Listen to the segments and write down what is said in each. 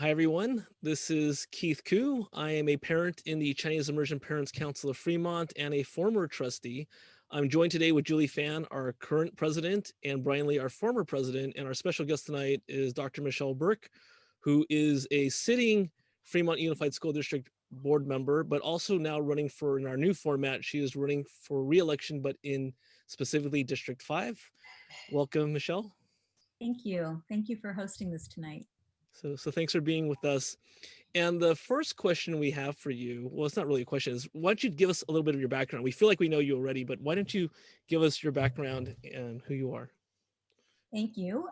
Hi, everyone. This is Keith Koo. I am a parent in the Chinese Immersion Parents Council of Fremont and a former trustee. I'm joined today with Julie Fan, our current president, and Brian Lee, our former president. And our special guest tonight is Dr. Michele Berke, who is a sitting Fremont Unified School District board member, but also now running for, in our new format, she is running for re-election, but in specifically District 5. Welcome, Michele. Thank you. Thank you for hosting this tonight. So thanks for being with us. And the first question we have for you, well, it's not really a question, is why don't you give us a little bit of your background? We feel like we know you already, but why don't you give us your background and who you are? Thank you.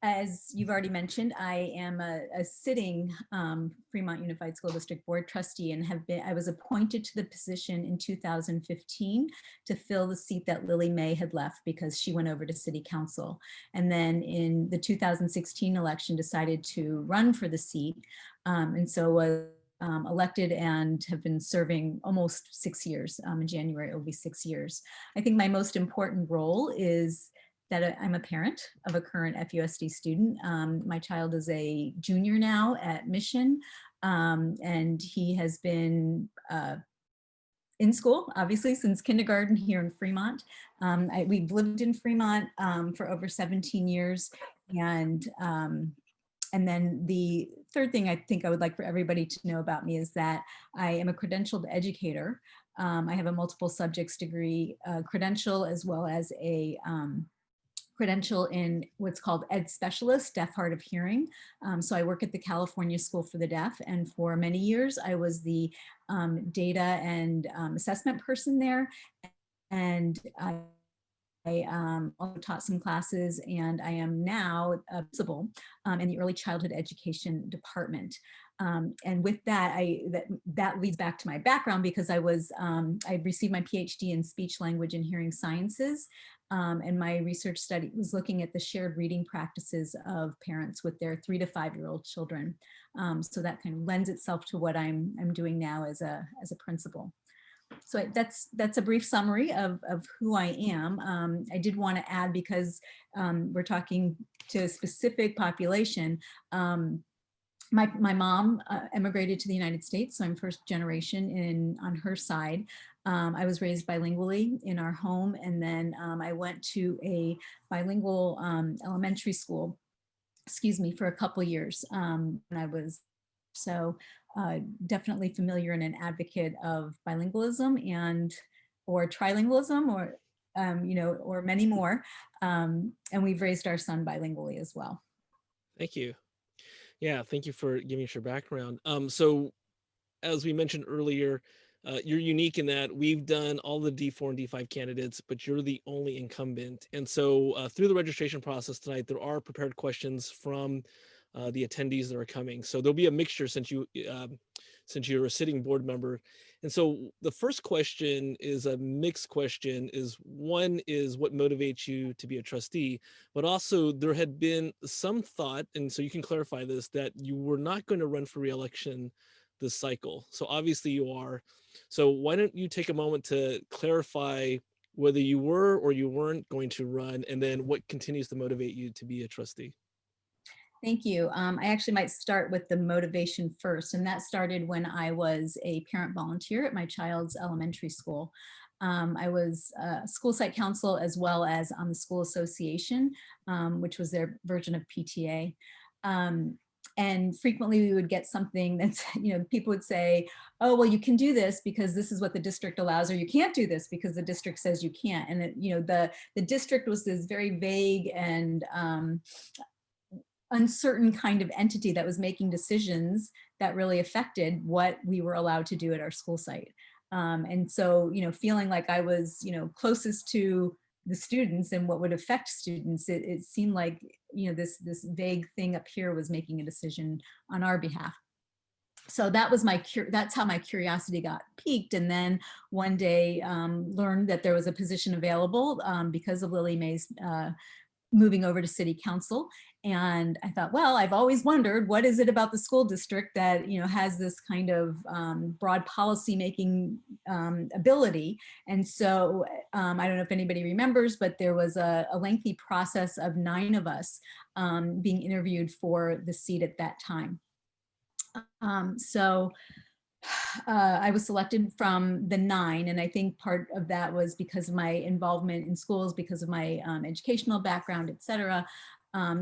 As you've already mentioned, I am a sitting Fremont Unified School District Board trustee and I was appointed to the position in 2015 to fill the seat that Lily May had left because she went over to City Council. And then in the 2016 election decided to run for the seat. And so was elected and have been serving almost 6 years. In January, it will be 6 years. I think my most important role is that I'm a parent of a current FUSD student. My child is a junior now at Mission, and he has been in school, obviously, since kindergarten here in Fremont. We've lived in Fremont for over 17 years. And then the third thing I think I would like for everybody to know about me is that I am a credentialed educator. I have a multiple subjects degree credential as well as a credential in what's called Ed Specialist, Deaf, Hard of Hearing. So I work at the California School for the Deaf, and for many years I was the data and assessment person there. And I also taught some classes, and I am now a principal in the early childhood education department. And with that, that leads back to my background because I received my PhD in speech, language, and hearing sciences. And my research study was looking at the shared reading practices of parents with their 3 to 5-year-old children. So that kind of lends itself to what I'm doing now as a principal. So that's a brief summary of who I am. I did want to add, because we're talking to a specific population, my mom emigrated to the United States, so I'm first generation on her side. I was raised bilingually in our home, and then I went to a bilingual elementary school, for a couple years when I was definitely familiar and an advocate of bilingualism or trilingualism or or many more. And we've raised our son bilingually as well. Thank you. Yeah, thank you for giving us your background. So as we mentioned earlier, you're unique in that we've done all the D4 and D5 candidates, but you're the only incumbent. And so through the registration process tonight, there are prepared questions from the attendees that are coming. So there'll be a mixture since you're a sitting board member. And so the first question is a mixed question. One is what motivates you to be a trustee, but also there had been some thought, and so you can clarify this, that you were not going to run for re-election this cycle. So obviously you are. So why don't you take a moment to clarify whether you were or you weren't going to run, and then what continues to motivate you to be a trustee? Thank you. I actually might start with the motivation first, and that started when I was a parent volunteer at my child's elementary school. I was school site council as well as on the school association, which was their version of PTA. And frequently we would get something that's, people would say, oh, well, you can do this because this is what the district allows, or you can't do this because the district says you can't. And the district was this very vague and uncertain kind of entity that was making decisions that really affected what we were allowed to do at our school site. And so, feeling like I was, closest to the students and what would affect students, it seemed like, this vague thing up here was making a decision on our behalf. So that's how my curiosity got piqued. And then one day learned that there was a position available because of Lily May's moving over to city council. And I thought, well, I've always wondered, what is it about the school district that, has this kind of broad policy making ability? And so I don't know if anybody remembers, but there was a lengthy process of 9 of us being interviewed for the seat at that time. So I was selected from the 9, and I think part of that was because of my involvement in schools, because of my educational background, et cetera.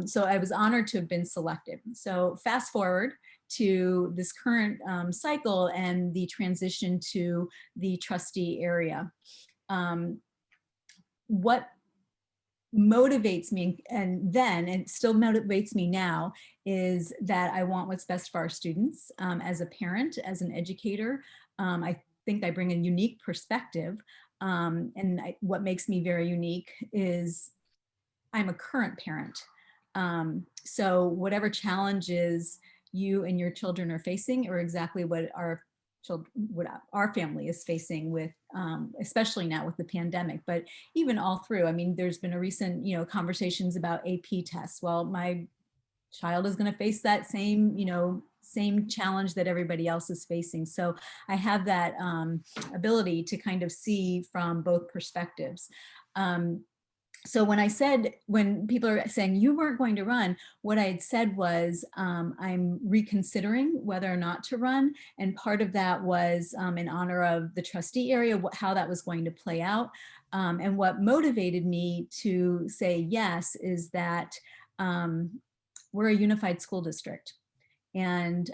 So I was honored to have been selected. So fast forward to this current cycle and the transition to the trustee area. What motivates me, and it still motivates me now, is that I want what's best for our students. As a parent, as an educator, I think I bring a unique perspective. What makes me very unique is I'm a current parent. So whatever challenges you and your children are facing are exactly what our family is facing with, especially now with the pandemic, but even all through. I mean, there's been a recent, conversations about AP tests. Well, my child is going to face that same challenge that everybody else is facing. So I have that ability to kind of see from both perspectives. So when people are saying you weren't going to run, what I had said was I'm reconsidering whether or not to run. And part of that was in honor of the trustee area, how that was going to play out. And what motivated me to say yes is that we're a unified school district. And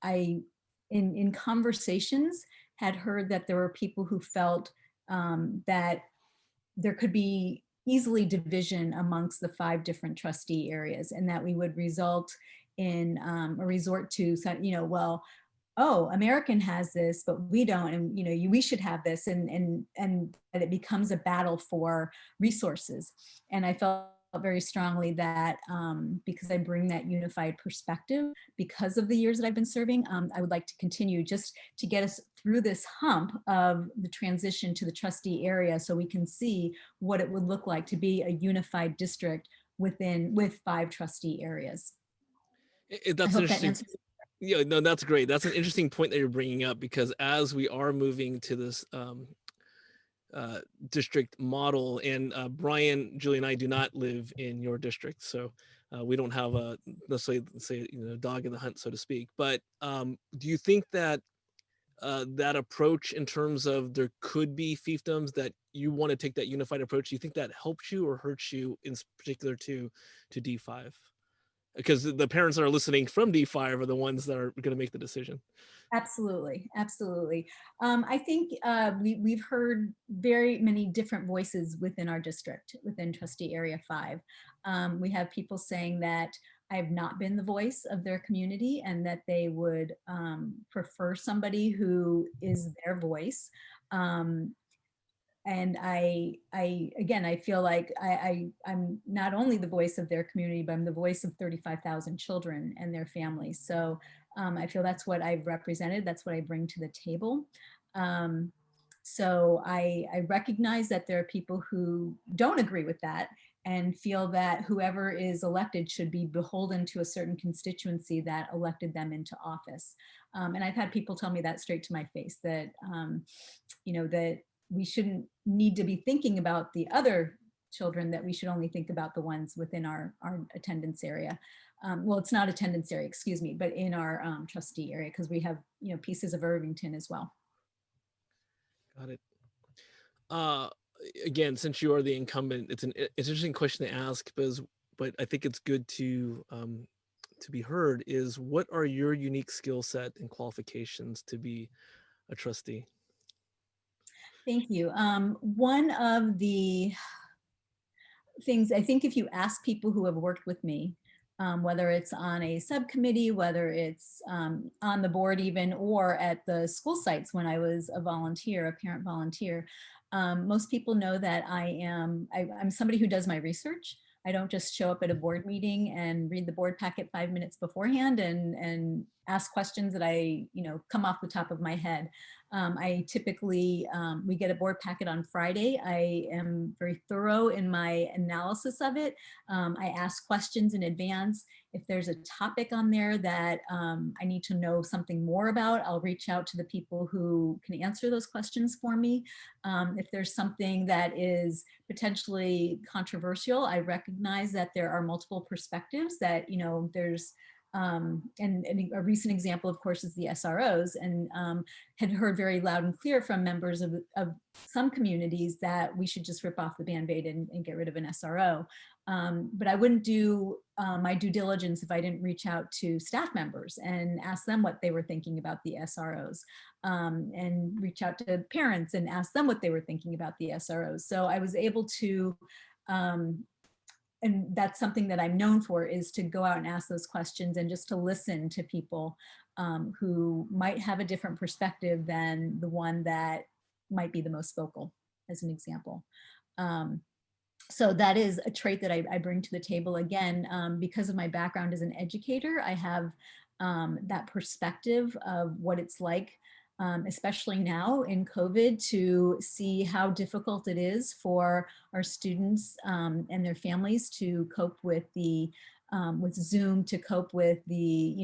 in conversations, had heard that there were people who felt that there could be easily division amongst the 5 different trustee areas, and that we would result in a resort to, well, oh, American has this, but we don't, and we should have this, and that it becomes a battle for resources. And I felt very strongly that because I bring that unified perspective, because of the years that I've been serving, I would like to continue just to get us through this hump of the transition to the trustee area, so we can see what it would look like to be a unified district with 5 trustee areas. I That's hope that interesting. answers. Yeah, no, that's great. That's an interesting point that you're bringing up, because as we are moving to this district model, and Brian, Julie, and I do not live in your district, so we don't have a necessarily say dog in the hunt, so to speak. But do you think that that approach, in terms of there could be fiefdoms, that you want to take that unified approach, do you think that helps you or hurts you in particular to D5? Because the parents that are listening from D5 are the ones that are going to make the decision. Absolutely, absolutely. I think we've heard very many different voices within our district, within Trustee Area 5. We have people saying that I have not been the voice of their community, and that they would prefer somebody who is their voice. And again, I feel like I'm not only the voice of their community, but I'm the voice of 35,000 children and their families. So I feel that's what I've represented. That's what I bring to the table. So I recognize that there are people who don't agree with that and feel that whoever is elected should be beholden to a certain constituency that elected them into office. And I've had people tell me that straight to my face, that, that we shouldn't need to be thinking about the other children, that we should only think about the ones within our attendance area. Well, it's not attendance area, excuse me, but in our trustee area, because we have, pieces of Irvington as well. Got it. Uh, Again, since you are the incumbent, it's an interesting question to ask, but I think it's good to be heard. Is, what are your unique skill set and qualifications to be a trustee? Thank you. One of the things, I think if you ask people who have worked with me, whether it's on a subcommittee, whether it's on the board even, or at the school sites when I was a volunteer, a parent volunteer, most people know that I'm somebody who does my research. I don't just show up at a board meeting and read the board packet 5 minutes beforehand and ask questions that I, come off the top of my head. I typically, we get a board packet on Friday. I am very thorough in my analysis of it. I ask questions in advance. If there's a topic on there that I need to know something more about, I'll reach out to the people who can answer those questions for me. If there's something that is potentially controversial, I recognize that there are multiple perspectives, that, there's, and a recent example, of course, is the SROs, and had heard very loud and clear from members of some communities that we should just rip off the Band-Aid and get rid of an SRO. But I wouldn't do my due diligence if I didn't reach out to staff members and ask them what they were thinking about the SROs, and reach out to parents and ask them what they were thinking about the SROs. So I was able to, and that's something that I'm known for, is to go out and ask those questions and just to listen to people who might have a different perspective than the one that might be the most vocal, as an example. So that is a trait that I bring to the table. Again, because of my background as an educator, I have that perspective of what it's like, especially now in COVID, to see how difficult it is for our students and their families to cope with with Zoom, to cope with the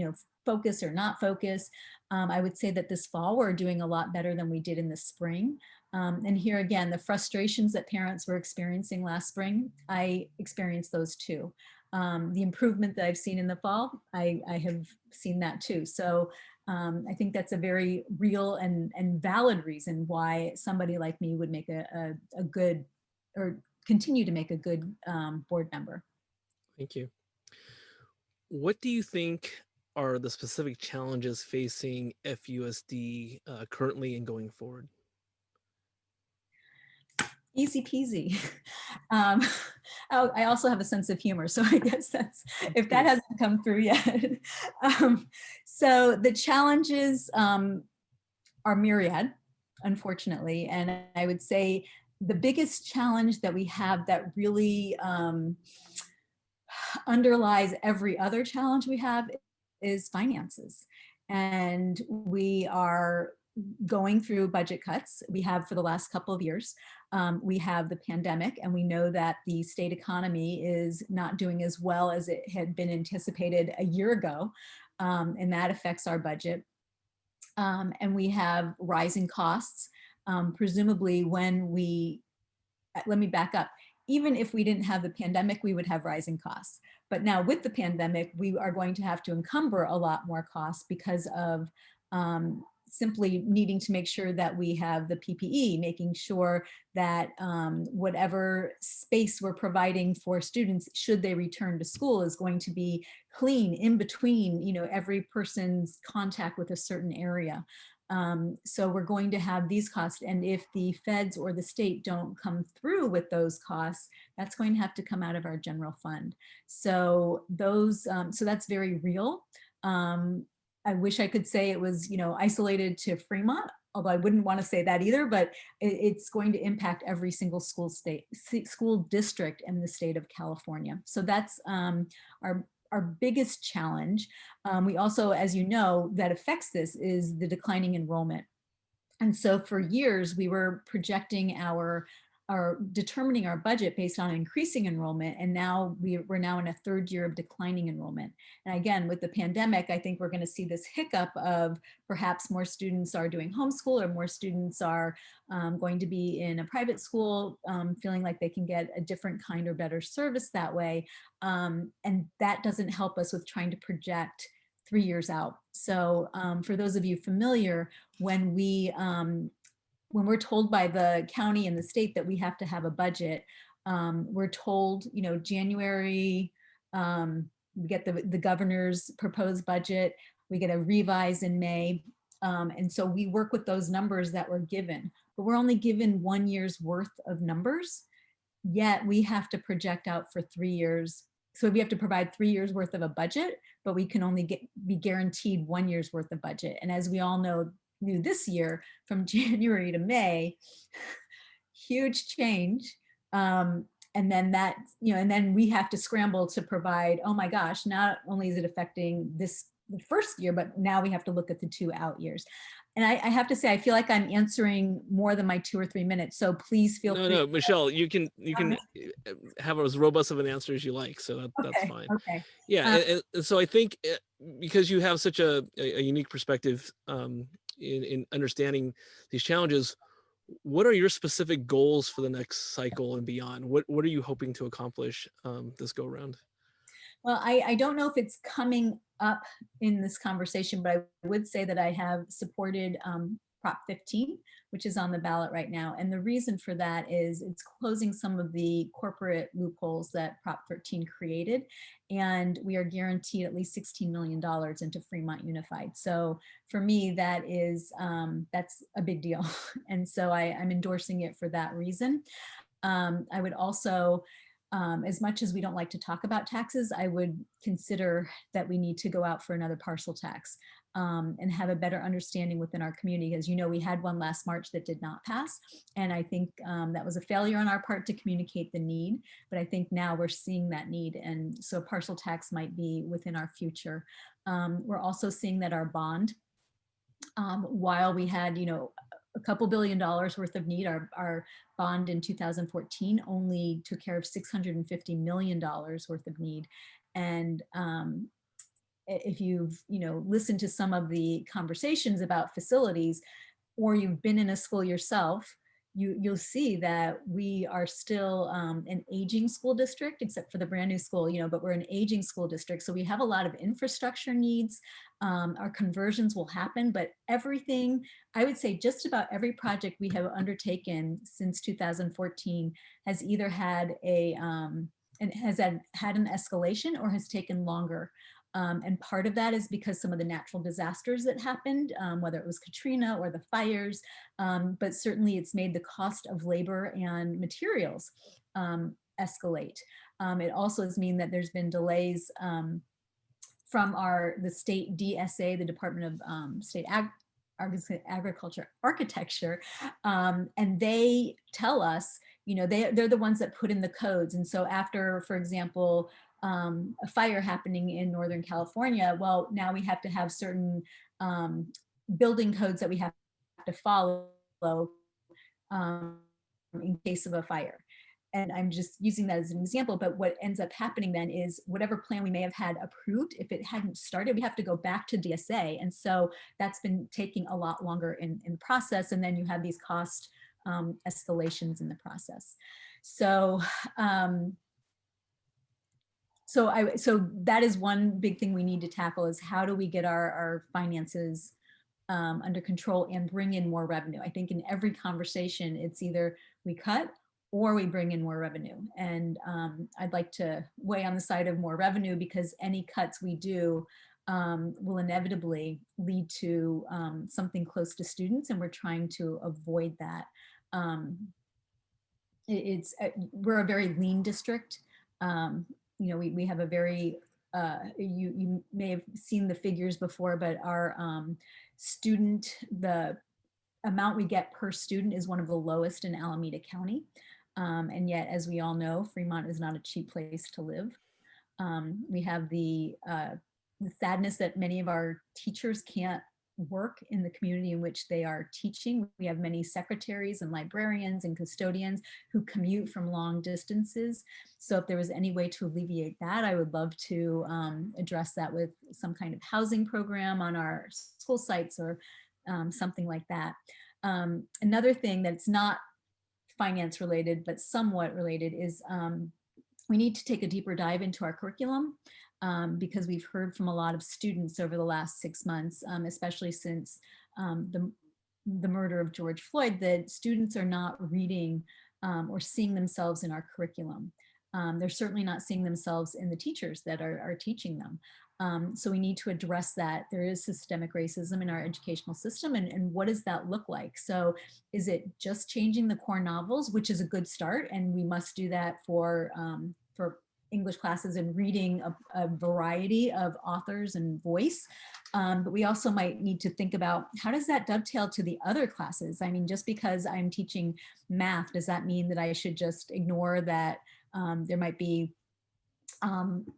focus or not focus. I would say that this fall we're doing a lot better than we did in the spring. And here again, the frustrations that parents were experiencing last spring, I experienced those too. The improvement that I've seen in the fall, I have seen that too. So I think that's a very real and valid reason why somebody like me would make a good, or continue to make a good board member. Thank you. What do you think are the specific challenges facing FUSD currently and going forward? Easy peasy. Um, I also have a sense of humor, so I guess that's, if that hasn't come through yet. So the challenges are myriad, unfortunately, and I would say the biggest challenge that we have that really underlies every other challenge we have is finances. And we are going through budget cuts. We have for the last couple of years. We have the pandemic, and we know that the state economy is not doing as well as it had been anticipated a year ago, and that affects our budget. And we have rising costs. Presumably when we, let me back up, even if we didn't have the pandemic, we would have rising costs. But now with the pandemic, we are going to have to encumber a lot more costs because of simply needing to make sure that we have the PPE, making sure that whatever space we're providing for students, should they return to school, is going to be clean in between, every person's contact with a certain area. So we're going to have these costs, and if the feds or the state don't come through with those costs, that's going to have to come out of our general fund. So those, so that's very real. I wish I could say it was, isolated to Fremont, although I wouldn't want to say that either, but it's going to impact every single school district in the state of California. So that's our biggest challenge. We also, as you know, that affects this is the declining enrollment. And so for years, we were projecting our determining our budget based on increasing enrollment. And now we're now in a third year of declining enrollment. And again, with the pandemic, I think we're going to see this hiccup of perhaps more students are doing homeschool, or more students are going to be in a private school, feeling like they can get a different kind or better service that way. And that doesn't help us with trying to project 3 years out. So for those of you familiar, when we're told by the county and the state that we have to have a budget, we're told, January, we get the governor's proposed budget, we get a revise in May. And so we work with those numbers that we're given, but we're only given 1 year's worth of numbers, yet we have to project out for 3 years. So we have to provide 3 years worth of a budget, but we can only be guaranteed 1 year's worth of budget. And as we all knew this year, from January to May, huge change. And then that, and then we have to scramble to provide, oh my gosh, not only is it affecting this the first year, but now we have to look at the 2 out years. And I have to say, I feel like I'm answering more than my 2 or 3 minutes. So please feel No, free. no, Michelle, you can have as robust of an answer as you like, so that's Okay. fine. Okay. Yeah, Um, and so I think because you have such a unique perspective in understanding these challenges, what are your specific goals for the next cycle and beyond? What are you hoping to accomplish this go round? Well, I don't know if it's coming up in this conversation, but I would say that I have supported Prop 15, which is on the ballot right now. And the reason for that is it's closing some of the corporate loopholes that Prop 13 created. And we are guaranteed at least $16 million into Fremont Unified. So for me, that is, that's a big deal. And so I'm endorsing it for that reason. I would also, as much as we don't like to talk about taxes, I would consider that we need to go out for another parcel tax and have a better understanding within our community. As you know, we had one last March that did not pass. And I think that was a failure on our part to communicate the need. But I think now we're seeing that need. And so parcel tax might be within our future. We're also seeing that our bond, while we had, a couple $1 billion worth of need, our bond in 2014 only took care of $650 million worth of need. And if you've, listened to some of the conversations about facilities, or you've been in a school yourself, you'll see that we are still an aging school district, except for the brand new school, but we're an aging school district. So we have a lot of infrastructure needs. Our conversions will happen, but everything, I would say just about every project we have undertaken since 2014 has either had and has had an escalation or has taken longer. And part of that is because some of the natural disasters that happened, whether it was Katrina or the fires, but certainly it's made the cost of labor and materials escalate. It also has mean that there's been delays from the state DSA, the Department of State Agriculture Architecture, and they tell us, they're the ones that put in the codes. And so after, for example, a fire happening in Northern California, well, now we have to have certain building codes that we have to follow in case of a fire. And I'm just using that as an example, but what ends up happening then is whatever plan we may have had approved, if it hadn't started, we have to go back to DSA. And so that's been taking a lot longer in the process. And then you have these cost escalations in the process. So, so that is one big thing we need to tackle, is how do we get our finances under control and bring in more revenue. I think in every conversation, it's either we cut or we bring in more revenue. And I'd like to weigh on the side of more revenue, because any cuts we do will inevitably lead to something close to students, and we're trying to avoid that. We're a very lean district. We have a very, you may have seen the figures before, but our the amount we get per student is one of the lowest in Alameda County. And yet, as we all know, Fremont is not a cheap place to live. We have the sadness that many of our teachers can't work in the community in which they are teaching. We have many secretaries and librarians and custodians who commute from long distances. So if there was any way to alleviate that, I would love to address that with some kind of housing program on our school sites, or something like that. Another thing that's not finance related, but somewhat related, is we need to take a deeper dive into our curriculum, because we've heard from a lot of students over the last 6 months, especially since the murder of George Floyd, that students are not reading or seeing themselves in our curriculum. They're certainly not seeing themselves in the teachers that are teaching them. So we need to address that. There is systemic racism in our educational system, and what does that look like? So is it just changing the core novels, which is a good start, and we must do that for English classes and reading a variety of authors and voice. But we also might need to think about, how does that dovetail to the other classes? I mean, just because I'm teaching math, does that mean that I should just ignore that there might be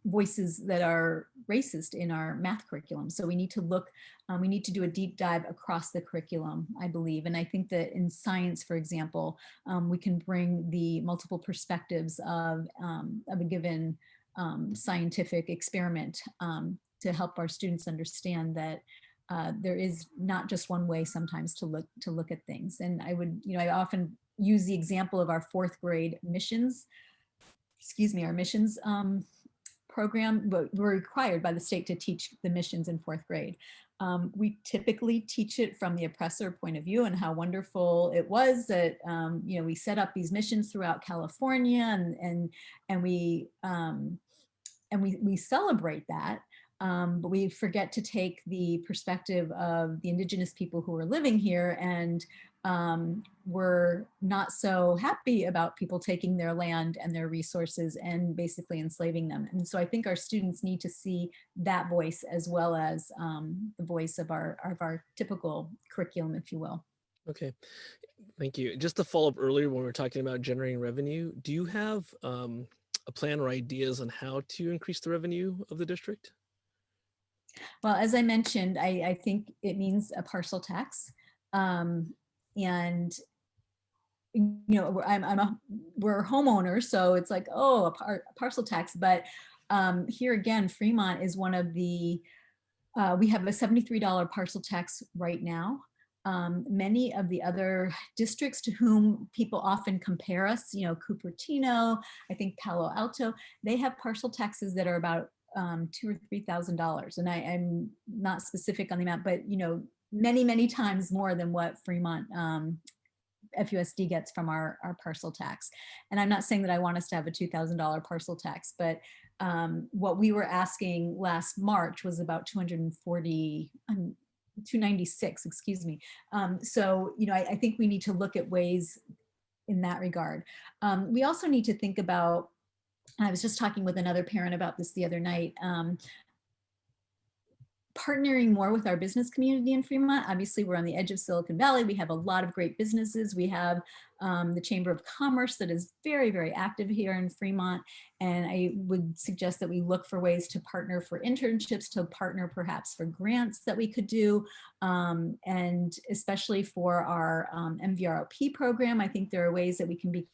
voices that are racist in our math curriculum. So we need to look, we need to do a deep dive across the curriculum, I believe. And I think that in science, for example, we can bring the multiple perspectives of a given scientific experiment to help our students understand that there is not just one way sometimes to look at things. And I would, I often use the example of our fourth grade missions, our missions program, but we're required by the state to teach the missions in fourth grade. We typically teach it from the oppressor point of view and how wonderful it was that we set up these missions throughout California, and we celebrate that. But we forget to take the perspective of the indigenous people who are living here, and we're not so happy about people taking their land and their resources and basically enslaving them. And so I think our students need to see that voice as well as the voice of our typical curriculum, if you will. Okay, thank you. Just to follow up earlier when we were talking about generating revenue, do you have a plan or ideas on how to increase the revenue of the district? Well, as I mentioned, I think it means a parcel tax. And we're homeowners, so it's like, oh, a parcel tax. But here again, Fremont is one of the, we have a $73 parcel tax right now. Many of the other districts to whom people often compare us, Cupertino, I think Palo Alto, they have parcel taxes that are about $2,000 or $3,000. And I'm not specific on the amount, but many, many times more than what Fremont FUSD gets from our parcel tax. And I'm not saying that I want us to have a $2,000 parcel tax, but what we were asking last March was about 296, excuse me. So, I think we need to look at ways in that regard. We also need to think about, I was just talking with another parent about this the other night, partnering more with our business community in Fremont. Obviously, we're on the edge of Silicon Valley. We have a lot of great businesses. We have the Chamber of Commerce that is very, very active here in Fremont. And I would suggest that we look for ways to partner for internships, to partner perhaps for grants that we could do. And especially for our MVROP program, I think there are ways that we can be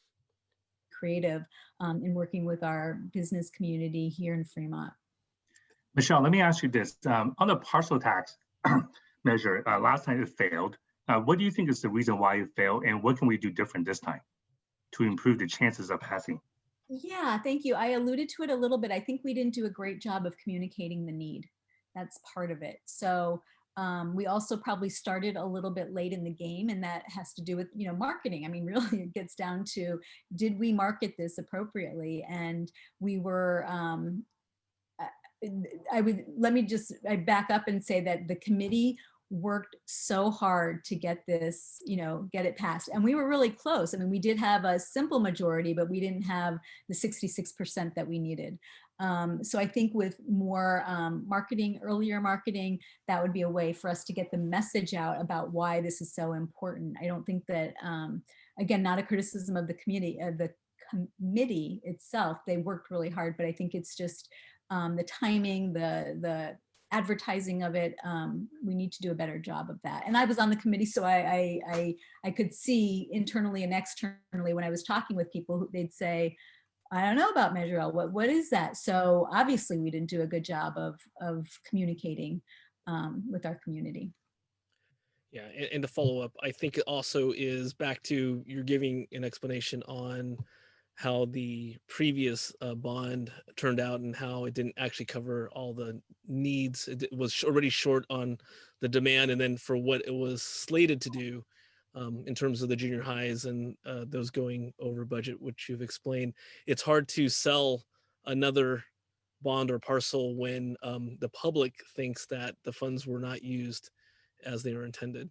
creative in working with our business community here in Fremont. Michelle, let me ask you this. On the parcel tax measure, last time it failed. What do you think is the reason why it failed, and what can we do different this time to improve the chances of passing? Yeah, thank you. I alluded to it a little bit. I think we didn't do a great job of communicating the need. That's part of it. So we also probably started a little bit late in the game, and that has to do with, marketing. I mean, really, it gets down to, did we market this appropriately? And we were, I back up and say that the committee worked so hard to get this, get it passed. And we were really close. I mean, we did have a simple majority, but we didn't have the 66% that we needed. So I think with more marketing, earlier marketing, that would be a way for us to get the message out about why this is so important. I don't think that, again, not a criticism of the community, the committee itself. They worked really hard, but I think it's just the timing, the advertising of it. We need to do a better job of that. And I was on the committee, so I could see internally and externally when I was talking with people, they'd say, I don't know about Measure L. What is that? So obviously we didn't do a good job of communicating with our community. Yeah, and to follow up, I think it also is back to you're giving an explanation on how the previous bond turned out and how it didn't actually cover all the needs. It was already short on the demand, and then for what it was slated to do in terms of the junior highs and those going over budget, which you've explained, it's hard to sell another bond or parcel when the public thinks that the funds were not used as they were intended.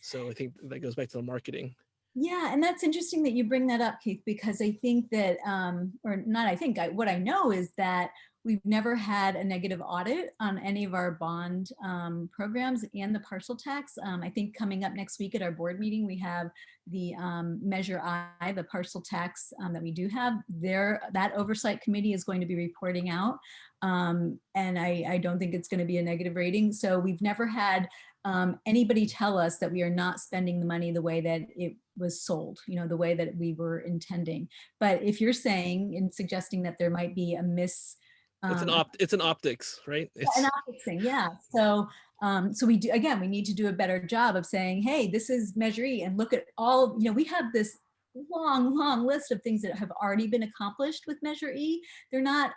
So I think that goes back to the marketing. Yeah, and that's interesting that you bring that up, Keith, because I think that, or not I think, what I know is that We've never had a negative audit on any of our bond programs and the partial tax. I think coming up next week at our board meeting, we have the Measure I, the partial tax that we do have there. That oversight committee is going to be reporting out. And I don't think it's going to be a negative rating. So we've never had anybody tell us that we are not spending the money the way that it was sold, you know, the way that we were intending. But if you're saying and suggesting that there might be a It's an optics, right? an optics thing, yeah. So so we do, again, we need to do a better job of saying, hey, this is Measure E, and look at all, you know, we have this long list of things that have already been accomplished with Measure E. They're not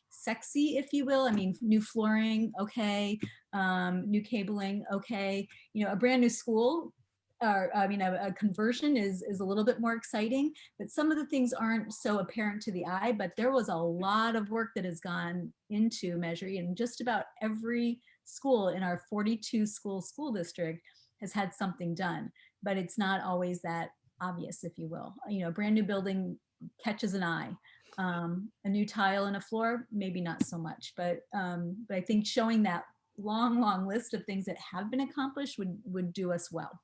sexy, if you will. I mean, new flooring, okay. New cabling, okay. You know, a brand new school, I mean, a conversion is a little bit more exciting, but some of the things aren't so apparent to the eye, but there was a lot of work that has gone into Measure E, and just about every school in our 42 school district has had something done, but it's not always that obvious, if you will. You know, a brand new building catches an eye. A new tile in a floor, maybe not so much, but I think showing that long list of things that have been accomplished would do us well.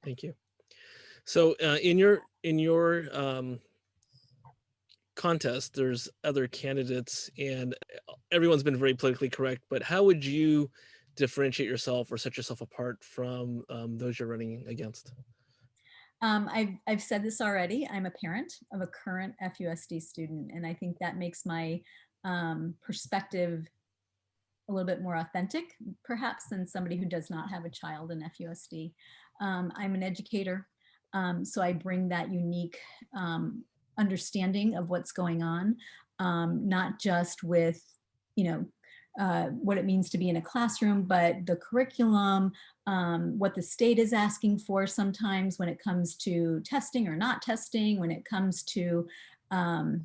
Thank you. So in your contest, there's other candidates, and everyone's been very politically correct, but how would you differentiate yourself or set yourself apart from those you're running against? I've said this already. I'm a parent of a current FUSD student, and I think that makes my perspective a little bit more authentic, perhaps, than somebody who does not have a child in FUSD. I'm an educator, so I bring that unique understanding of what's going on, not just with, you know, what it means to be in a classroom, but the curriculum, what the state is asking for sometimes when it comes to testing or not testing, when it comes to, you know,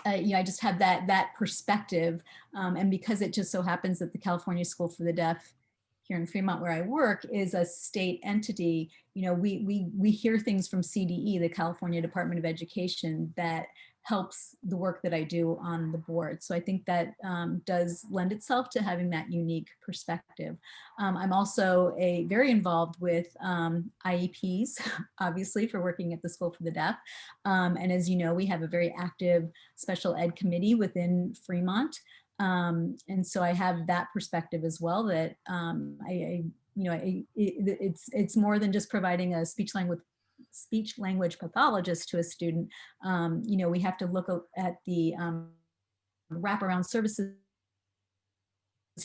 I just have that perspective. And because it just so happens that the California School for the Deaf here in Fremont, where I work, is a state entity, you know, we hear things from CDE, the California Department of Education, that helps the work that I do on the board. So I think that does lend itself to having that unique perspective. I'm also very involved with IEPs, obviously, for working at the School for the Deaf. And as you know, we have a very active special ed committee within Fremont. And so I have that perspective as well, that it's more than just providing a speech language pathologist to a student. You know, we have to look at the wraparound services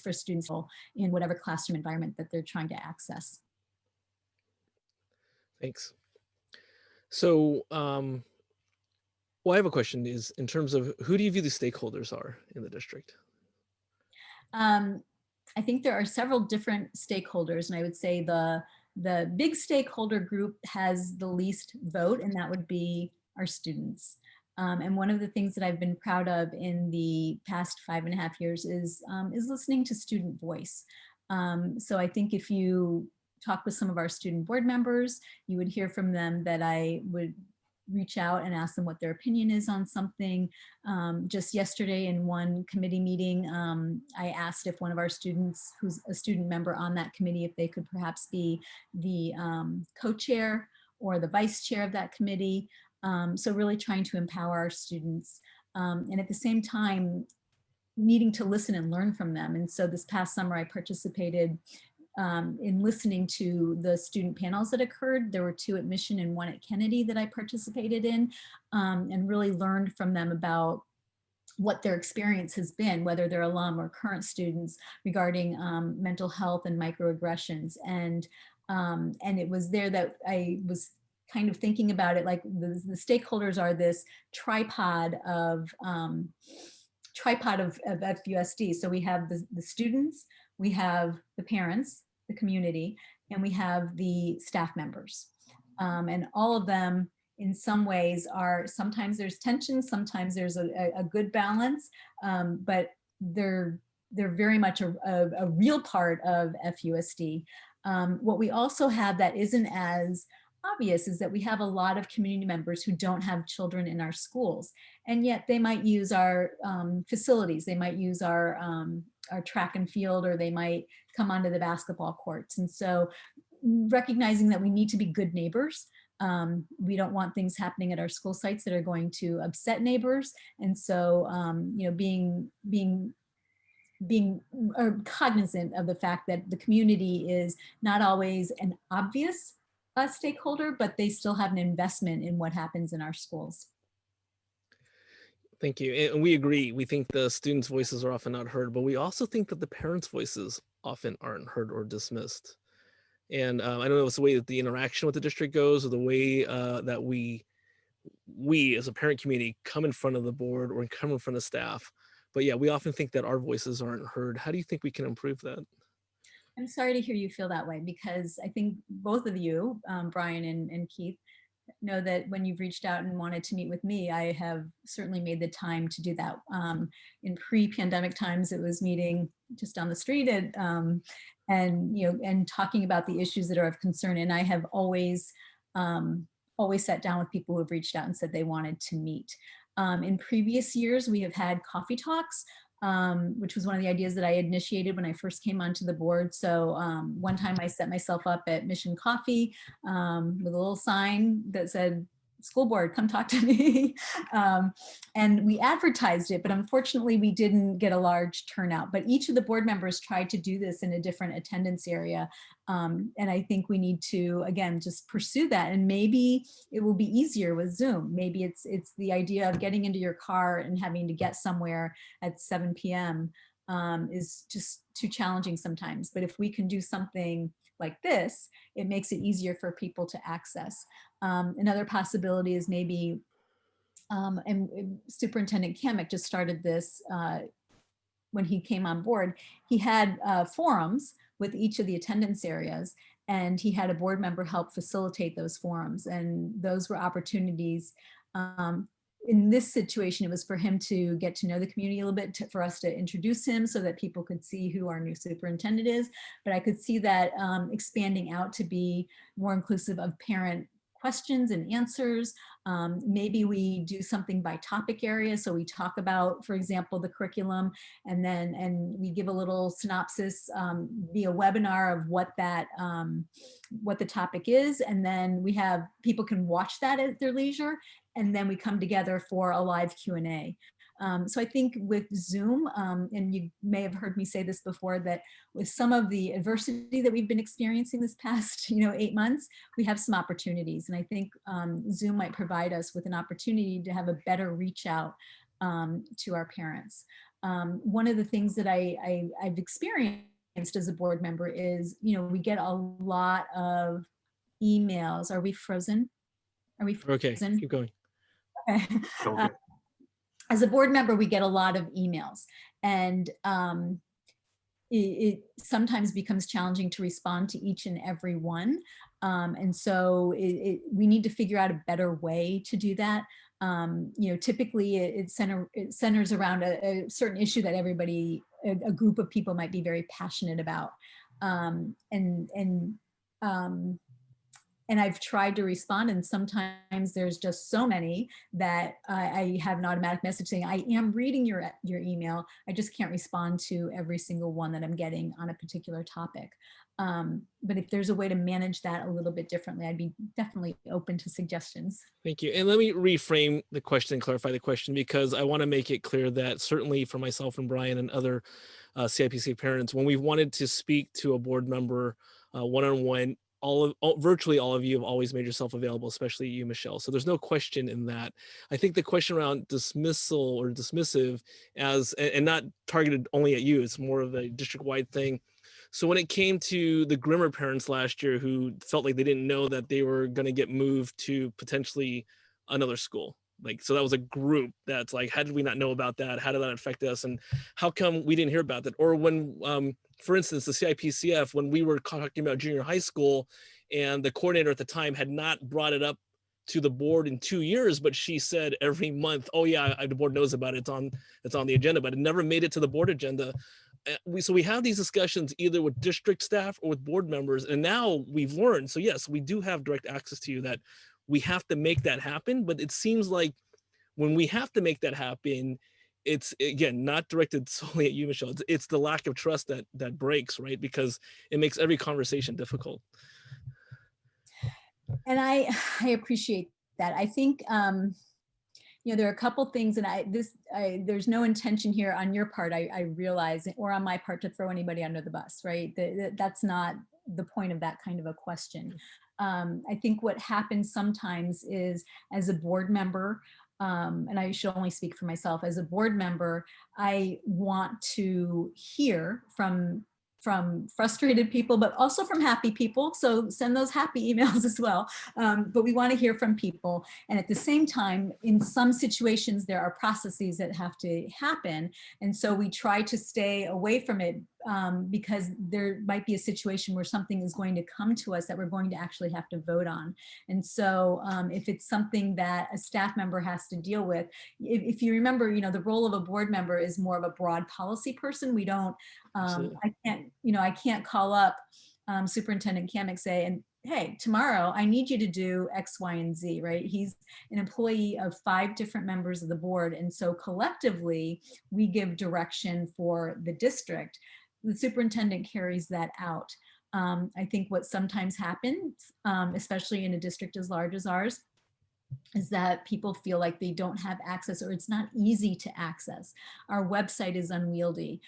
for students in whatever classroom environment that they're trying to access. Thanks. So, well, I have a question, is in terms of who do you view the stakeholders are in the district? I think there are several different stakeholders, and I would say the big stakeholder group has the least vote, and that would be our students. And one of the things that I've been proud of in the past 5.5 years is listening to student voice. So I think if you talk with some of our student board members, you would hear from them that I would reach out and ask them what their opinion is on something. Just yesterday in one committee meeting, I asked if one of our students, who's a student member on that committee, if they could perhaps be the co-chair or the vice chair of that committee. So really trying to empower our students, and at the same time needing to listen and learn from them. And so this past summer I participated in listening to the student panels that occurred. There were 2 at Mission and 1 at Kennedy that I participated in, and really learned from them about what their experience has been, whether they're alum or current students, regarding mental health and microaggressions. And it was there that I was kind of thinking about it, like the stakeholders are this tripod of FUSD. So we have the students, we have the parents, the community, and we have the staff members. And all of them in some ways are, sometimes there's tension, sometimes there's a good balance, but they're very much a real part of FUSD. What we also have that isn't as obvious is that we have a lot of community members who don't have children in our schools, and yet they might use our facilities, they might use our track and field, or they might come onto the basketball courts. And so recognizing that we need to be good neighbors. We don't want things happening at our school sites that are going to upset neighbors. And so, you know, being cognizant of the fact that the community is not always an obvious stakeholder, but they still have an investment in what happens in our schools. Thank you. And we agree. We think the students' voices are often not heard, but we also think that the parents' voices often aren't heard or dismissed. And I don't know if it's the way that the interaction with the district goes, or the way that we as a parent community come in front of the board or come in front of staff. But yeah, we often think that our voices aren't heard. How do you think we can improve that? I'm sorry to hear you feel that way, because I think both of you, Brian and Keith, know that when you've reached out and wanted to meet with me, I have certainly made the time to do that. In pre-pandemic times, it was meeting just down the street and you know, and talking about the issues that are of concern. And I have always sat down with people who have reached out and said they wanted to meet. In previous years, we have had coffee talks, which was one of the ideas that I initiated when I first came onto the board. So one time I set myself up at Mission Coffee with a little sign that said, "School board, come talk to me." And we advertised it, but unfortunately we didn't get a large turnout. But each of the board members tried to do this in a different attendance area. And I think we need to, again, just pursue that. And maybe it will be easier with Zoom. Maybe it's the idea of getting into your car and having to get somewhere at 7 p.m. Is just too challenging sometimes. But if we can do something like this, it makes it easier for people to access. Another possibility is maybe, and Superintendent Kamick just started this when he came on board. He had forums with each of the attendance areas, and he had a board member help facilitate those forums. And those were opportunities. In this situation, it was for him to get to know the community a little bit, for us to introduce him so that people could see who our new superintendent is. But I could see that expanding out to be more inclusive of parent questions and answers. Maybe we do something by topic area. So we talk about, for example, the curriculum, and we give a little synopsis via webinar of what the topic is. And then we have, people can watch that at their leisure. And then we come together for a live Q&A. So I think with Zoom, and you may have heard me say this before, that with some of the adversity that we've been experiencing this past 8 months, we have some opportunities. And I think Zoom might provide us with an opportunity to have a better reach out to our parents. One of the things that I've experienced as a board member is, we get a lot of emails. Are we frozen? Are we frozen? Okay, keep going. Okay. As a board member, we get a lot of emails, and it sometimes becomes challenging to respond to each and every one. And so we need to figure out a better way to do that. Typically it centers around a certain issue that everybody, a group of people might be very passionate about. And I've tried to respond, and sometimes there's just so many that I have an automatic message saying, I am reading your email. I just can't respond to every single one that I'm getting on a particular topic. But if there's a way to manage that a little bit differently, I'd be definitely open to suggestions. Thank you. And let me reframe the question and clarify the question, because I want to make it clear that certainly for myself and Brian and other CIPC parents, when we've wanted to speak to a board member one-on-one, virtually all of you have always made yourself available, especially you, Michele. So there's no question in that. I think the question around dismissal or dismissive and not targeted only at you, it's more of a district-wide thing. So when it came to the Grimmer parents last year who felt like they didn't know that they were going to get moved to potentially another school, so that was a group that's like, how did we not know about that? How did that affect us? And how come we didn't hear about that? Or when, for instance, the CIPCF, when we were talking about junior high school, and the coordinator at the time had not brought it up to the board in 2 years, but she said every month, oh yeah, the board knows about it. It's on the agenda, but it never made it to the board agenda. we have these discussions either with district staff or with board members, and now we've learned, so yes, we do have direct access to you, that we have to make that happen. But it seems like when we have to make that happen, it's again not directed solely at you, Michelle. It's the lack of trust that breaks, right? Because it makes every conversation difficult. And I appreciate that. I think there are a couple things, and there's no intention here on your part, I realize, or on my part, to throw anybody under the bus, right? That's not the point of that kind of a question. I think what happens sometimes is, as a board member, and I should only speak for myself, as a board member, I want to hear from frustrated people, but also from happy people. So send those happy emails as well. But we want to hear from people. And at the same time, in some situations, there are processes that have to happen. And so we try to stay away from it because there might be a situation where something is going to come to us that we're going to actually have to vote on. And so if it's something that a staff member has to deal with, if you remember, the role of a board member is more of a broad policy person. We don't, I can't call up Superintendent Kamick say, and hey, tomorrow I need you to do X, Y, and Z, right? He's an employee of 5 different members of the board. And so collectively, we give direction for the district. The superintendent carries that out. I think what sometimes happens, especially in a district as large as ours, is that people feel like they don't have access, or it's not easy to access. Our website is unwieldy.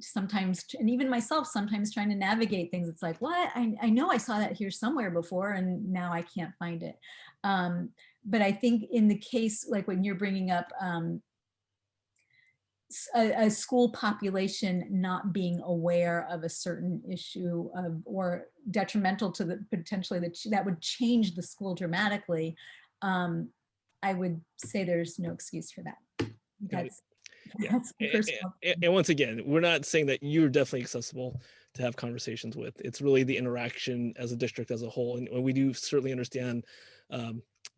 Sometimes, and even myself, sometimes trying to navigate things, it's like, what? I know I saw that here somewhere before, and now I can't find it. But I think in the case, like when you're bringing up a school population not being aware of a certain issue or detrimental to the potentially that would change the school dramatically, I would say there's no excuse for that. That's personal. And once again, we're not saying that you're definitely accessible to have conversations with. It's really the interaction as a district as a whole. And we do certainly understand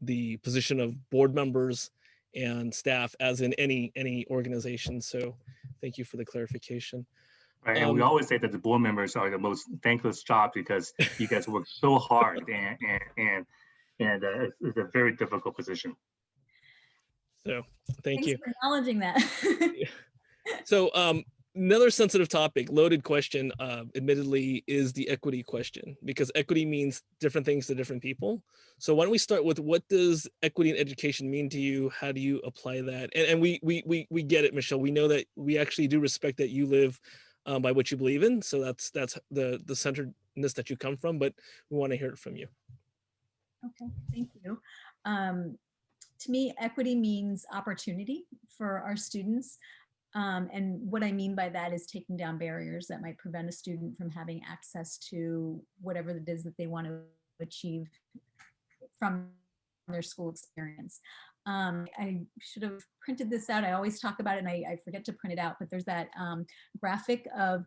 the position of board members and staff as in any organization. So thank you for the clarification. Right, and we always say that the board members are the most thankless job because you guys work so hard, and it's a very difficult position. So thanks you for acknowledging that. So another sensitive topic, loaded question, admittedly, is the equity question, because equity means different things to different people. So why don't we start with, what does equity in education mean to you? How do you apply that? And we get it, Michelle. We know that we actually do respect that you live by what you believe in. So that's the centeredness that you come from, but we want to hear it from you. Okay, thank you. To me, equity means opportunity for our students. And what I mean by that is taking down barriers that might prevent a student from having access to whatever it is that they want to achieve from their school experience. I should have printed this out. I always talk about it and I forget to print it out, but there's that graphic of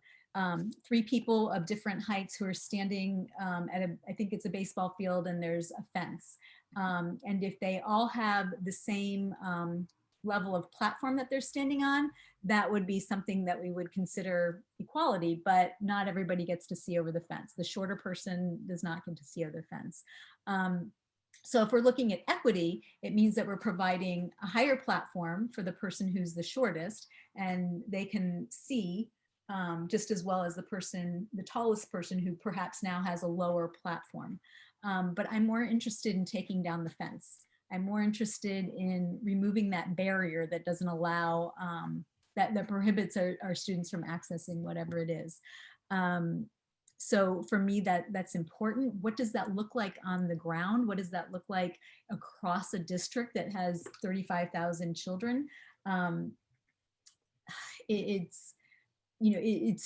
3 people of different heights who are standing at I think it's a baseball field, and there's a fence. And if they all have the same level of platform that they're standing on, that would be something that we would consider equality, but not everybody gets to see over the fence. The shorter person does not get to see over the fence. So if we're looking at equity, it means that we're providing a higher platform for the person who's the shortest, and they can see just as well as the tallest person who perhaps now has a lower platform. But I'm more interested in taking down the fence. I'm more interested in removing that barrier that doesn't allow, that prohibits our students from accessing whatever it is. So for me, that's important. What does that look like on the ground? What does that look like across a district that has 35,000 children? It's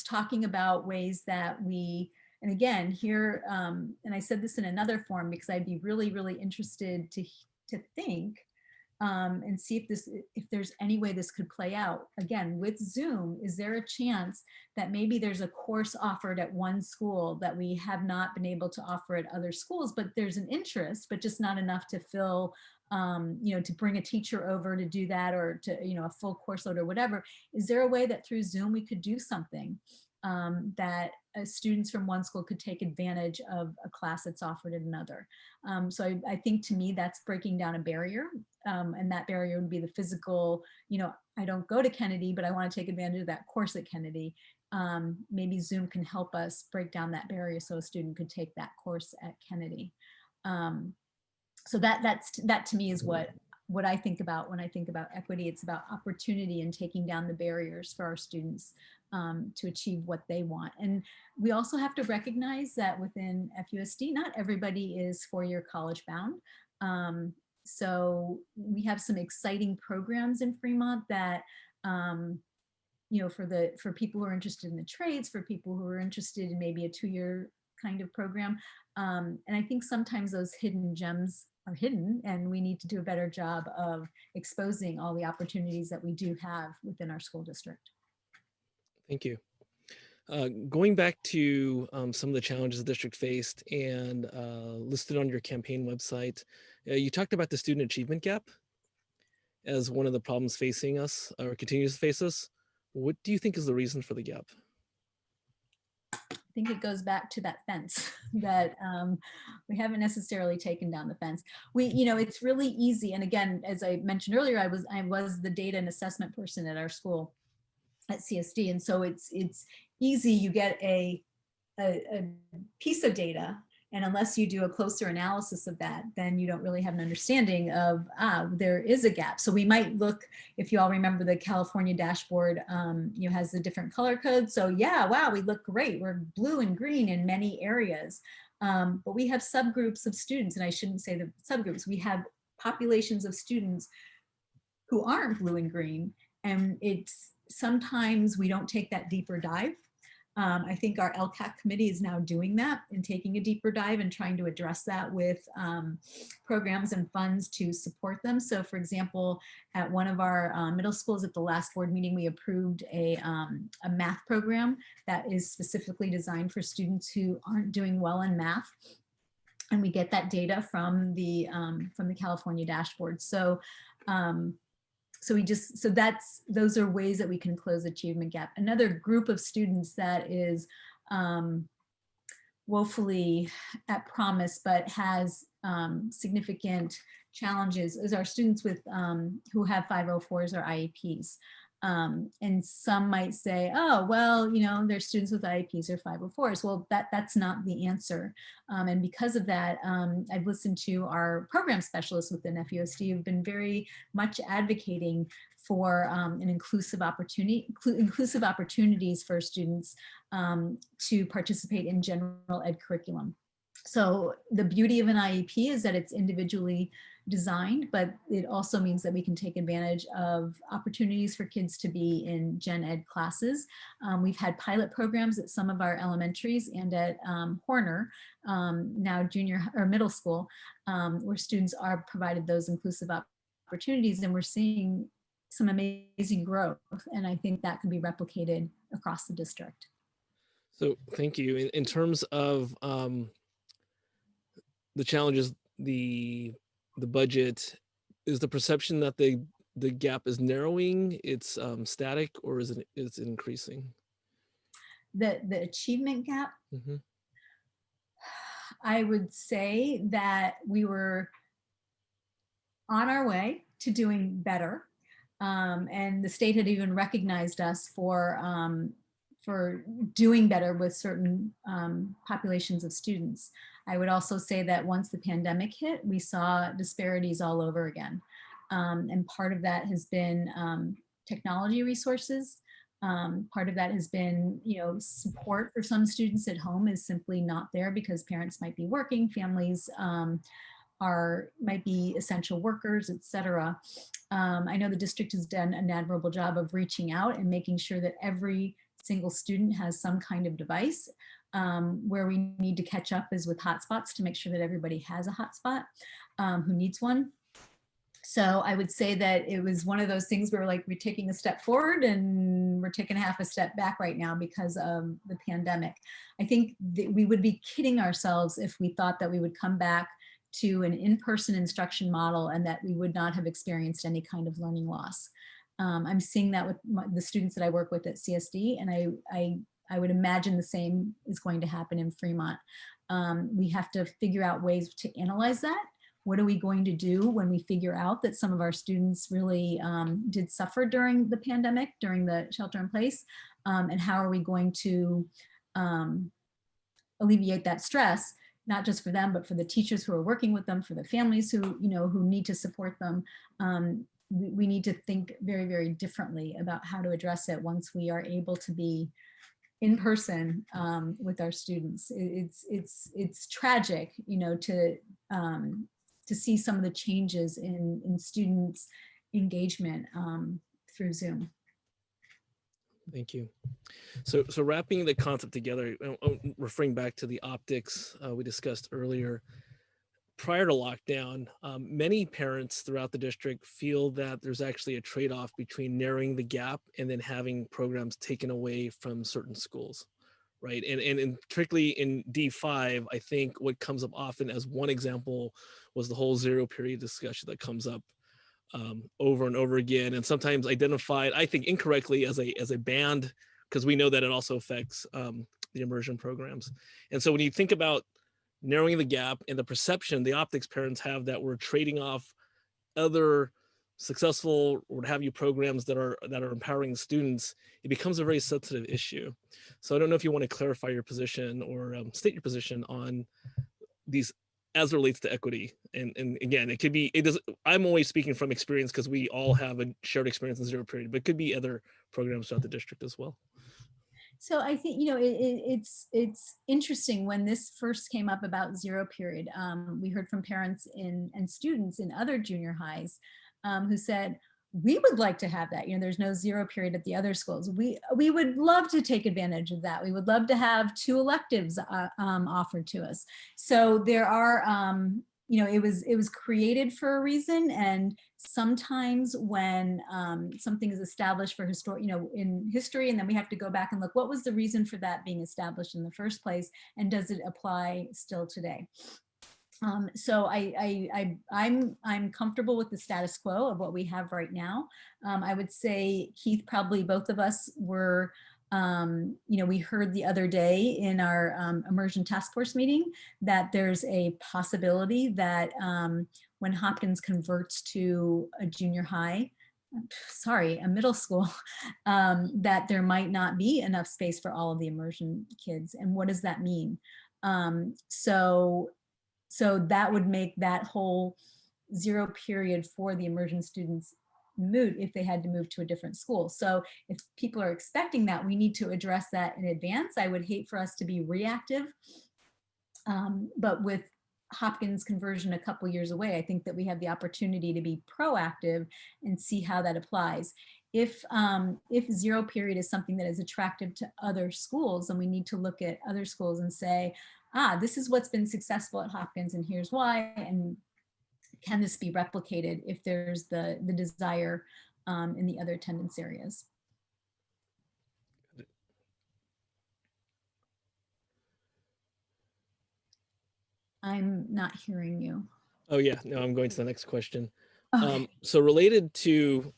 talking about ways that we, and again, here, and I said this in another form because I'd be really, really interested to think and see if there's any way this could play out. Again, with Zoom, is there a chance that maybe there's a course offered at one school that we have not been able to offer at other schools, but there's an interest, but just not enough to fill to bring a teacher over to do that, or to, a full course load or whatever. Is there a way that through Zoom we could do something that students from one school could take advantage of a class that's offered at another? So I think, to me, that's breaking down a barrier. And that barrier would be the physical, I don't go to Kennedy, but I want to take advantage of that course at Kennedy. Maybe Zoom can help us break down that barrier so a student could take that course at Kennedy. So that to me is what I think about when I think about equity. It's about opportunity and taking down the barriers for our students to achieve what they want. And we also have to recognize that within FUSD, not everybody is four-year college bound. So we have some exciting programs in Fremont that, for people who are interested in the trades, for people who are interested in maybe a two-year kind of program. And I think sometimes those hidden gems are hidden, and we need to do a better job of exposing all the opportunities that we do have within our school district. Thank you. Going back to some of the challenges the district faced and listed on your campaign website, you talked about the student achievement gap as one of the problems facing us, or continues to face us. What do you think is the reason for the gap? I think it goes back to that fence that we haven't necessarily taken down the fence. It's really easy. And again, as I mentioned earlier, I was the data and assessment person at our school at CSD. And so it's easy. You get a piece of data, and unless you do a closer analysis of that, then you don't really have an understanding of, there is a gap. So we might look, if you all remember, the California dashboard, has the different color codes. So yeah, wow, we look great. We're blue and green in many areas. But we have subgroups of students, and I shouldn't say the subgroups. We have populations of students who aren't blue and green. And it's sometimes we don't take that deeper dive. I think our LCAC committee is now doing that and taking a deeper dive and trying to address that with programs and funds to support them. So for example, at one of our middle schools at the last board meeting, we approved a math program that is specifically designed for students who aren't doing well in math. And we get that data from the California dashboard. So those are ways that we can close achievement gap. Another group of students that is woefully at promise but has significant challenges is our students with who have 504s or IEPs. And some might say, oh, well, there's students with IEPs or 504s. Well, that's not the answer. And because of that, I've listened to our program specialists within FUSD who've been very much advocating for an inclusive opportunities for students to participate in general ed curriculum. So the beauty of an IEP is that it's individually designed, but it also means that we can take advantage of opportunities for kids to be in gen ed classes. We've had pilot programs at some of our elementaries and at Horner, now junior or middle school, where students are provided those inclusive opportunities, and we're seeing some amazing growth. And I think that can be replicated across the district. So thank you. In terms of the challenges, the budget, is the perception that the gap is narrowing, it's static, or is it increasing? The achievement gap, Mm-hmm. I would say that we were on our way to doing better. And the state had even recognized us for doing better with certain populations of students. I would also say that once the pandemic hit, we saw disparities all over again. And part of that has been technology resources. Part of that has been, support for some students at home is simply not there because parents might be working, families might be essential workers, etc. I know the district has done an admirable job of reaching out and making sure that every single student has some kind of device. Where we need to catch up is with hotspots to make sure that everybody has a hotspot who needs one. So I would say that it was one of those things where we're taking a step forward and we're taking half a step back right now because of the pandemic. I think that we would be kidding ourselves if we thought that we would come back to an in-person instruction model, and that we would not have experienced any kind of learning loss. I'm seeing that with the students that I work with at CSD, and I would imagine the same is going to happen in Fremont. We have to figure out ways to analyze that. What are we going to do when we figure out that some of our students really did suffer during the pandemic, during the shelter in place? And how are we going to alleviate that stress, not just for them, but for the teachers who are working with them, for the families who, who need to support them. We need to think very, very differently about how to address it once we are able to be in person with our students. It's tragic, to see some of the changes in students' engagement through Zoom. Thank you. So wrapping the concept together, referring back to the optics we discussed earlier, prior to lockdown, many parents throughout the district feel that there's actually a trade-off between narrowing the gap and then having programs taken away from certain schools, right? And particularly in D5, I think what comes up often as one example was the whole zero period discussion that comes up over and over again, and sometimes identified, I think incorrectly, as a band, because we know that it also affects the immersion programs. And so when you think about narrowing the gap and the perception the optics parents have that we're trading off other successful or what have you programs that are empowering students, it becomes a very sensitive issue. So I don't know if you want to clarify your position or state your position on these as it relates to equity. And again, I'm always speaking from experience because we all have a shared experience in zero period, but it could be other programs throughout the district as well. So I think, it's interesting when this first came up about zero period. We heard from parents and students in other junior highs who said, we would like to have that. There's no zero period at the other schools. We would love to take advantage of that. We would love to have 2 electives offered to us. So there are, it was created for a reason. And sometimes when something is established for in history, and then we have to go back and look, what was the reason for that being established in the first place? And does it apply still today? So I'm comfortable with the status quo of what we have right now. I would say, Keith, probably both of us were, we heard the other day in our immersion task force meeting that there's a possibility that when Hopkins converts to a junior high, a middle school, that there might not be enough space for all of the immersion kids. And what does that mean? So that would make that whole zero period for the immersion students moot if they had to move to a different school. So if people are expecting that, we need to address that in advance. I would hate for us to be reactive, but with Hopkins conversion a couple years away, I think that we have the opportunity to be proactive and see how that applies. If zero period is something that is attractive to other schools, then we need to look at other schools and say, this is what's been successful at Hopkins and here's why, and can this be replicated if there's the desire in the other attendance areas? I'm not hearing you. Oh yeah, no, I'm going to the next question. Okay. So related to,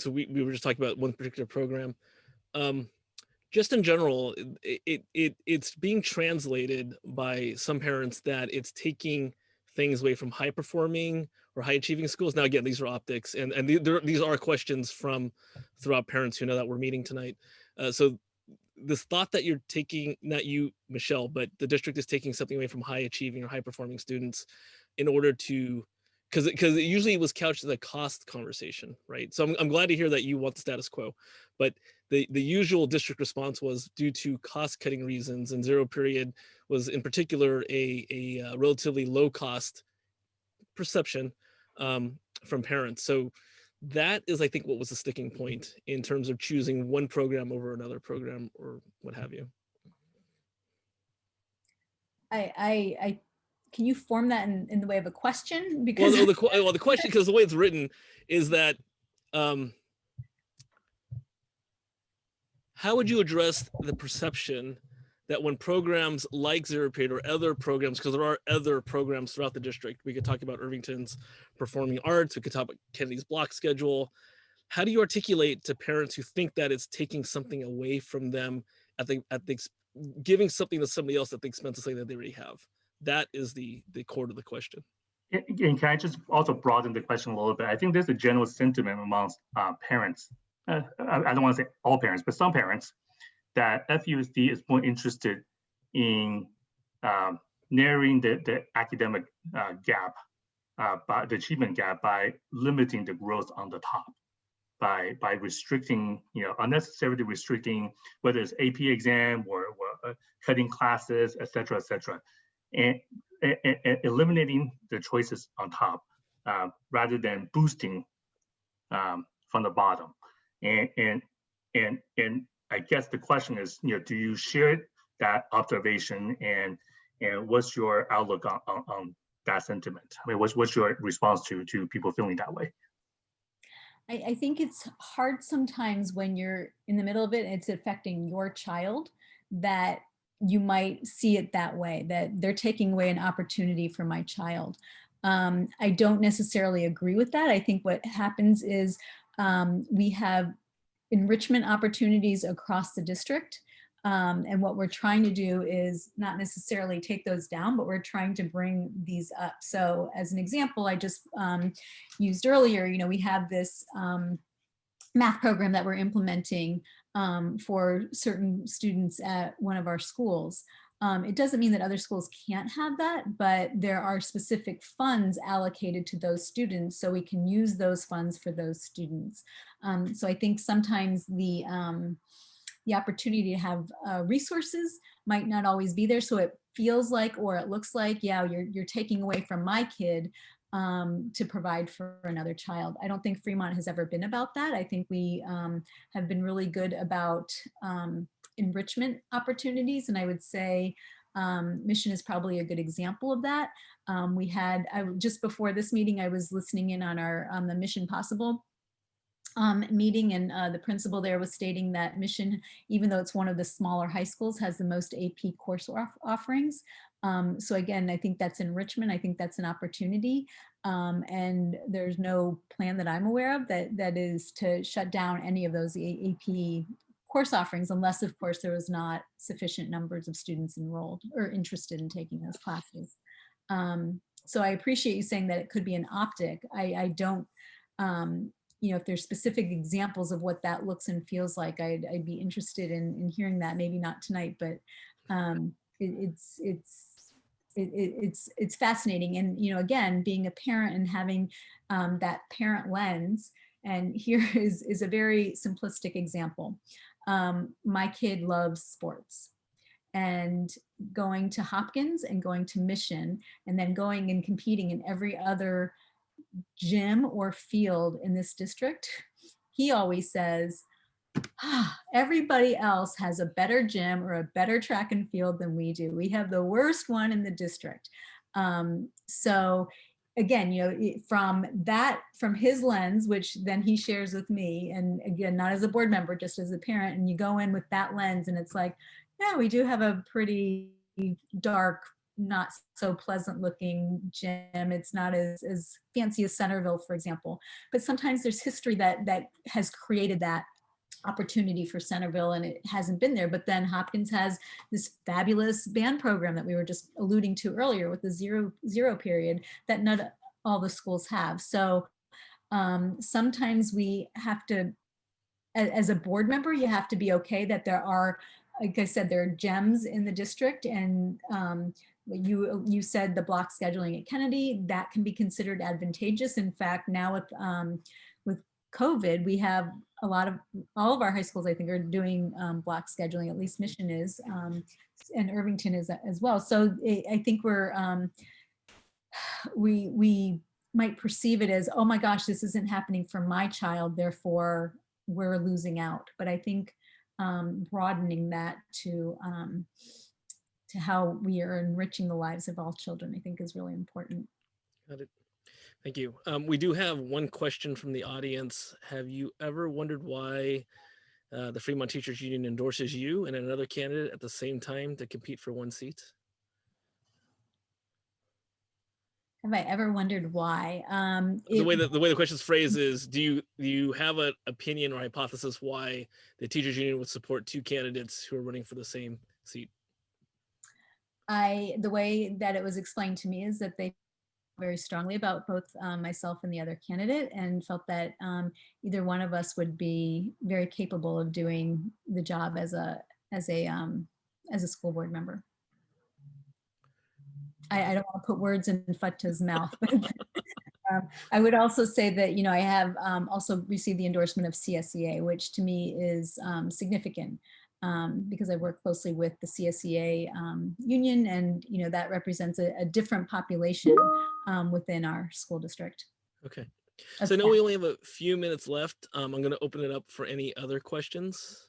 we were just talking about one particular program. Just in general, it's being translated by some parents that it's taking things away from high performing or high achieving schools. Now, again, these are optics, and these are questions from throughout parents who know that we're meeting tonight. So this thought that you're taking, not you, Michelle, but the district is taking something away from high achieving or high performing students in order to, because it usually was couched as a cost conversation, right? So I'm glad to hear that you want the status quo, but the usual district response was due to cost cutting reasons, and zero period was in particular a relatively low cost perception from parents. So that is, I think, what was the sticking point in terms of choosing one program over another program or what have you. Can you form that in the way of a question? Because the question, because the way it's written is that how would you address the perception that when programs like Zero Period or other programs, because there are other programs throughout the district, we could talk about Irvington's performing arts, we could talk about Kennedy's block schedule. How do you articulate to parents who think that it's taking something away from them giving something to somebody else at the expense of something that they already have? That is the core of the question. And can I just also broaden the question a little bit? I think there's a general sentiment amongst parents. I don't want to say all parents, but some parents, that FUSD is more interested in narrowing the academic gap, by the achievement gap, by limiting the growth on the top, by restricting, unnecessarily restricting, whether it's AP exam or cutting classes, et cetera, and eliminating the choices on top, rather than boosting from the bottom. And I guess the question is, do you share that observation, and what's your outlook on that sentiment? I mean, what's your response to people feeling that way? I think it's hard sometimes when you're in the middle of it and it's affecting your child, that you might see it that way, that they're taking away an opportunity for my child. I don't necessarily agree with that. I think what happens is we have enrichment opportunities across the district. And what we're trying to do is not necessarily take those down, but we're trying to bring these up. So as an example, I just used earlier, we have this math program that we're implementing for certain students at one of our schools. It doesn't mean that other schools can't have that, but there are specific funds allocated to those students, so we can use those funds for those students. So I think sometimes the opportunity to have resources might not always be there, so it feels like, or it looks like, yeah, you're taking away from my kid to provide for another child. I don't think Fremont has ever been about that. I think we have been really good about enrichment opportunities, and I would say Mission is probably a good example of that. Just before this meeting, I was listening in on the Mission Possible meeting, and the principal there was stating that Mission, even though it's one of the smaller high schools, has the most AP course offerings. So again, I think that's enrichment. I think that's an opportunity. And there's no plan that I'm aware of that is to shut down any of those AP course offerings, unless of course there was not sufficient numbers of students enrolled or interested in taking those classes. So I appreciate you saying that it could be an optic. I don't, if there's specific examples of what that looks and feels like, I'd be interested in hearing that. Maybe not tonight, but it's fascinating. And again, being a parent and having that parent lens, and here is a very simplistic example. My kid loves sports, and going to Hopkins and going to Mission, and then going and competing in every other gym or field in this district, he always says, everybody else has a better gym or a better track and field than we do. We have the worst one in the district. So again, from his lens, which then he shares with me, and again, not as a board member, just as a parent, and you go in with that lens, and it's like, yeah, we do have a pretty dark, not so pleasant looking gym. It's not as fancy as Centerville, for example. But sometimes there's history that has created that opportunity for Centerville, and it hasn't been there. But then Hopkins has this fabulous band program that we were just alluding to earlier with the zero period that not all the schools have. So sometimes we have to, as a board member, you have to be okay that there are, like I said, there are gems in the district, and you said the block scheduling at Kennedy, that can be considered advantageous. In fact, now with COVID, we have all of our high schools, I think, are doing block scheduling. At least Mission is, and Irvington is as well. So I think we might perceive it as, oh my gosh, this isn't happening for my child, therefore we're losing out. But I think broadening that to how we are enriching the lives of all children, I think, is really important. Got it. Thank you. We do have one question from the audience. Have you ever wondered why the Fremont Teachers Union endorses you and another candidate at the same time to compete for one seat? Have I ever wondered why? The way the question's phrased is, do you have an opinion or hypothesis why the teachers union would support two candidates who are running for the same seat? The way that it was explained to me is that they very strongly about both myself and the other candidate, and felt that either one of us would be very capable of doing the job as a school board member. I don't want to put words in Fata's mouth, but I would also say that, you know, I have also received the endorsement of CSEA, which to me is significant because I work closely with the CSEA union, and, you know, that represents a different population within our school district. Okay. So I know we only have a few minutes left. I'm going to open it up for any other questions.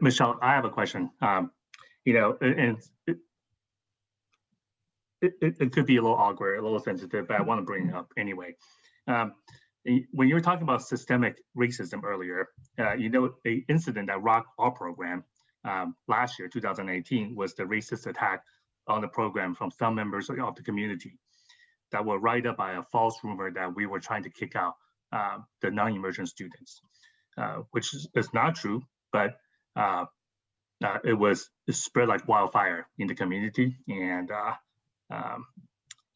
Michelle, I have a question. You know, and it could be a little awkward, a little sensitive, but I want to bring it up anyway. When you were talking about systemic racism earlier, you know, the incident that rocked our program last year, 2018, was the racist attack on the program from some members of the community that were write up by a false rumor that we were trying to kick out the non-immersion students, which is not true, but it spread like wildfire in the community, and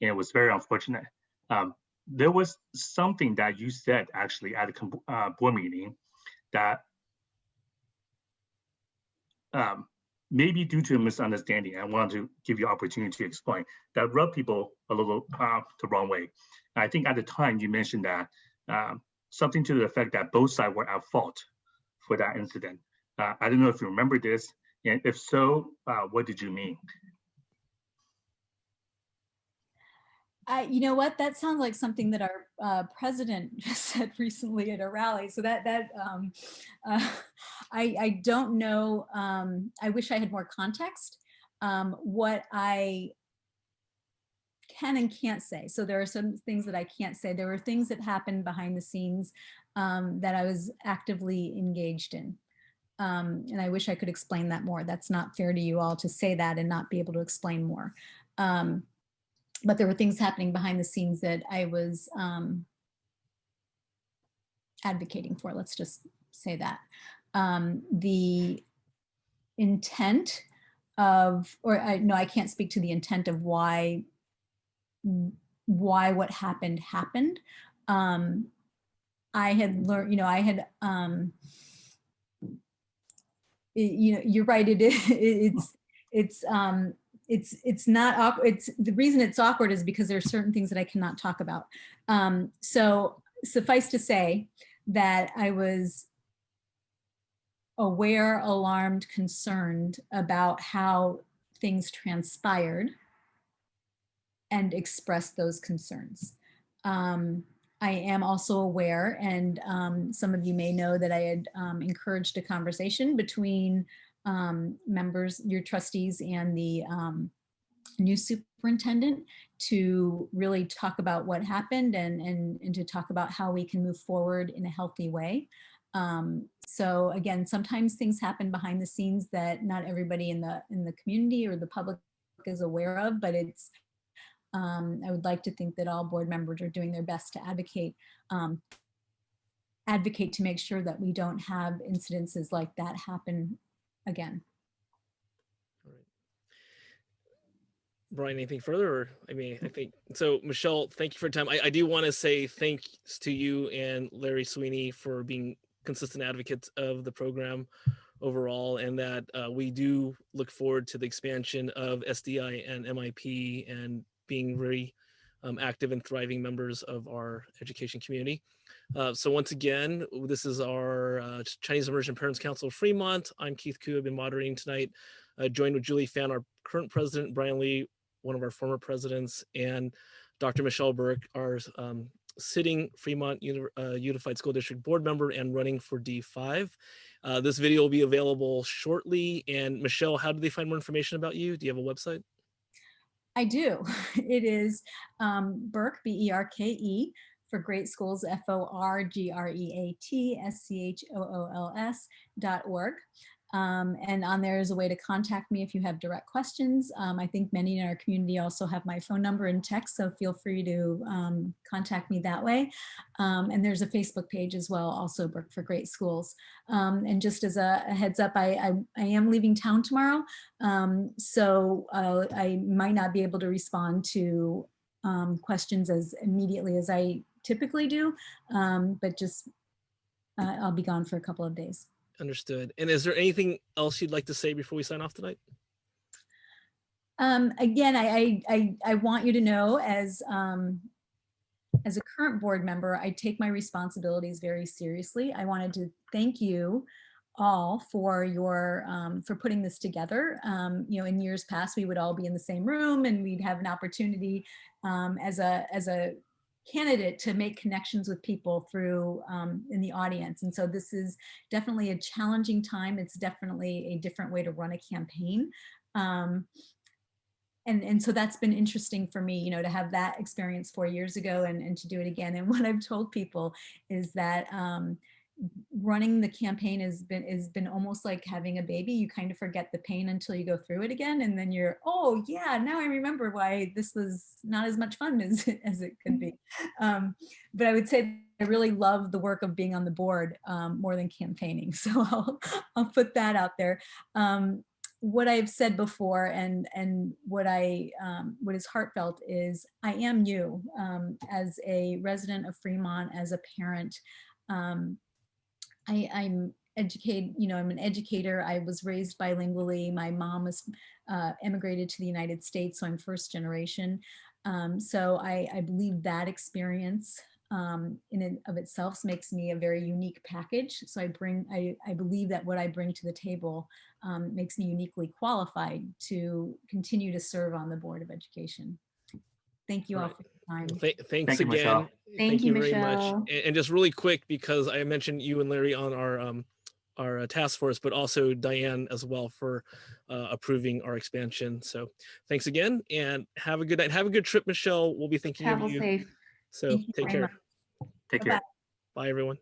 it was very unfortunate. There was something that you said actually at a board meeting that maybe due to a misunderstanding, I want to give you opportunity to explain, that rubbed people a little the wrong way. I think at the time you mentioned that something to the effect that both sides were at fault for that incident. I don't know if you remember this, and if so, what did you mean? You know what? That sounds like something that our president just said recently at a rally. So I don't know. I wish I had more context. What I can and can't say. So there are some things that I can't say. There were things that happened behind the scenes that I was actively engaged in. And I wish I could explain that more. That's not fair to you all to say that and not be able to explain more. But there were things happening behind the scenes that I was advocating for. Let's just say that. The intent of, no, I can't speak to the intent of why what happened. I had learned, you know, I had, you know, you're right. It's not awkward. It's the reason it's awkward is because there are certain things that I cannot talk about. So suffice to say that I was aware, alarmed, concerned about how things transpired and expressed those concerns. I am also aware, and some of you may know, that I had encouraged a conversation between members, your trustees, and the new superintendent to really talk about what happened and to talk about how we can move forward in a healthy way. So again, sometimes things happen behind the scenes that not everybody in the community or the public is aware of, but it's I would like to think that all board members are doing their best to advocate to make sure that we don't have incidences like that happen again. All right. Brian, anything further? Or, I mean, I think so. Michelle, thank you for your time. I do want to say thanks to you and Larry Sweeney for being consistent advocates of the program overall, and that we do look forward to the expansion of SDI and MIP and being very active and thriving members of our education community. So once again, this is our Chinese Immersion Parents Council of Fremont. I'm Keith Koo. I've been moderating tonight, joined with Julie Fan, our current president, Brian Lee, one of our former presidents, and Dr. Michele Berke, our sitting Fremont Unified School District board member and running for D5. This video will be available shortly. And Michelle, how do they find more information about you? Do you have a website? I do. It is Berke, Berke, for Great Schools, FORGREATSCHOOLS.org. And on there is a way to contact me if you have direct questions. I think many in our community also have my phone number and text, so feel free to contact me that way. And there's a Facebook page as well, also Berke for Great Schools. And just as a heads up, I am leaving town tomorrow, so I might not be able to respond to questions as immediately as I typically do, but just I'll be gone for a couple of days. Understood. And is there anything else you'd like to say before we sign off tonight? Again, I want you to know, as a current board member, I take my responsibilities very seriously. I wanted to thank you all for your for putting this together. You know, in years past, we would all be in the same room and we'd have an opportunity as a candidate to make connections with people through in the audience. And so this is definitely a challenging time. It's definitely a different way to run a campaign. And so that's been interesting for me, you know, to have that experience 4 years ago and to do it again. And what I've told people is that running the campaign has been almost like having a baby. You kind of forget the pain until you go through it again, and then you're, oh yeah, now I remember why this was not as much fun as it could be. But I would say I really love the work of being on the board more than campaigning. So I'll put that out there. What I've said before and what is heartfelt is I am you as a resident of Fremont, as a parent. I'm educated, you know, I'm an educator. I was raised bilingually. My mom was emigrated to the United States, so I'm first generation. So I believe that experience in and of itself makes me a very unique package. So I believe that what I bring to the table makes me uniquely qualified to continue to serve on the Board of Education. Thank you all for your time. Well, thanks Thank you, again. Michele. Thank you, very much. Michele. And just really quick, because I mentioned you and Larry on our task force, but also Diane as well for approving our expansion. So thanks again, and have a good night. Have a good trip, Michele. We'll be thinking Travel of you. safe. So Thank you take very care. much. Take Bye-bye. care. Bye, everyone.